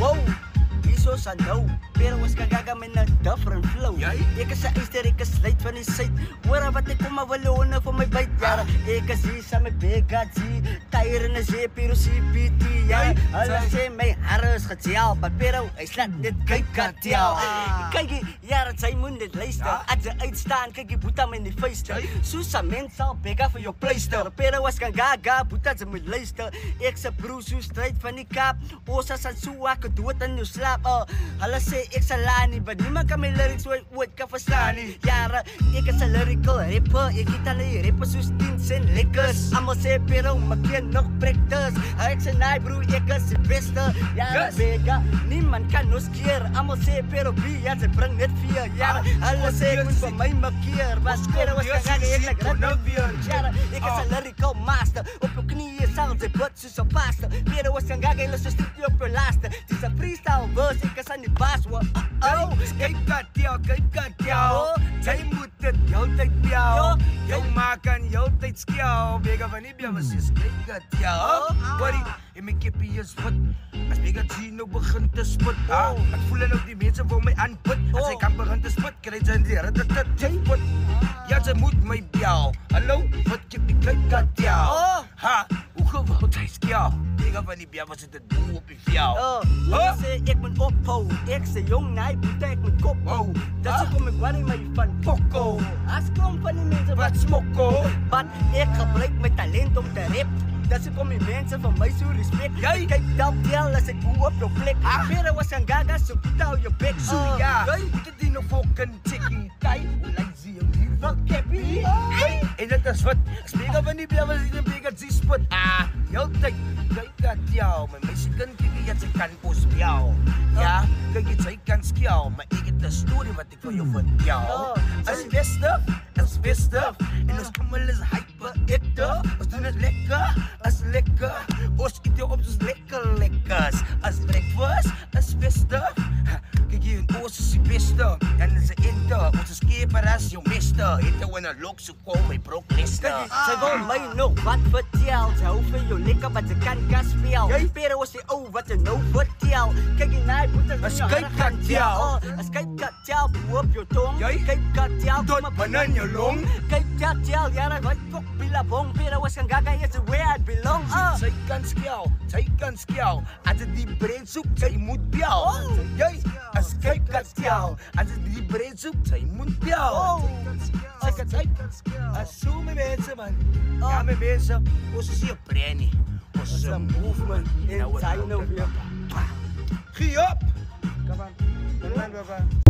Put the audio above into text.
Wow, iso sa no, pero was kagagamit na different flow. Ika sa easter, ika slate van die site. Wara wat ek kom awalone van my byt. Jara, ika si sa my begatsi. Tyre na zee, pero CPT. Hulle sê my hare is getel, pero hy slaat net kyk katel. Kykie, jara, sy moet net luister. As sy uitstaan, kykie boeta my in die vuiste. Soos sa mens sal bega vir jou pleister. Pero was kan gaga, boeta sy moet luister. Ek sa broer so stryd van die kap. Osa sa suwa, dood in jou slaap. Hulle sê ek sa lani, but niemand kan my lyrics ooit kan verstaan nie. Jara, ek is a lyrical rapper. Ek het al die rappers soos 10 cent lekkers. Almal sê pero, my ken nog brekters. Ek sê nee broer, ek is die beste. Jara, bega, niemand kan ons keer. Almal sê pero, ja, sy bring net vier. Jara, hulle sê ek moet vir my makeer. Maar pero was kagaga, ek like rat. Jara, ek is a lyrical master. Op jou knieën sal sy bot soos a pastor. Pero was kagaga, hulle so stik op jou laster. Dis a freestyle verse, ek is aan die baas. Kyk kat jou. Jy moet dit jou tyd bel. Jou maak aan jou tyd skel. Bega van die bjamas is kyk kat jou. Worry, en my kippie is fit. As Bega G nou begin te spit. Ek voel nou die mense wil my aanput. As hy kan begin te spit, kry jy die rit. Jy put. Ja, sy moet my bel. Hallo, wat kippie kyk kat jou. Ha, hoe gewoud hy skel. Bega van die bjamas het dit boe op die vel. Hulle sê ek moet ophou. Ek sê jong, nee, boete ek moet kop hou. Dat is kom ek worry my van Poco. As kom van die mense wat smokko. Want ek gebruik my talent om te rap. Dat is kom die mense van my so respect. Kyk tel as ek boe op jou plek. Pero was kan gaga so boete hou jou bek. So ja, moet dit nou fucking checking. Kyk, hoe lyk sy jou hier van Keppie. En dit is wat, Bega van die bjamas het in Bega G spit. Jou tyd, kyk kat jou. My meisie kan kykie, ja, sy kan ons bjou. Ja, kyk het sy kan skel, maar ek het 'n storie wat ek vir jou vertel. As beste, en ons almal is hyper-active. Ons doen dit lekker, ons eet jou op soos lekkers. As breakfast, as beste, kyk hier en ons is die beste. En is 'n ente, ons is keeper as jou meester. Het jou in 'n lok so kom my brok nester. Sy wil my nog wat vertel. Sy hou vir jou lekker wat sy kan speel. Pero was die ou wat jy nou vertel. Kyk jy nee, boete as kyk kat jou. As kyk kat jou, op jou tong. Kyk kat jou, tot binne jou long. Kyk kat jou, ja, wat kok bilabong. Pero was kan gaga, is where I belong. Sy kan skel. As dit die brein soek, sy moet bel. As kyk kat jou. As dit die brein soek, sy moet bel. Sy kan skel. As so my mense man. Ja, my mense, ons is hier brein nie. Ons is 'n movement en sy nou weer. Gee op! Come on.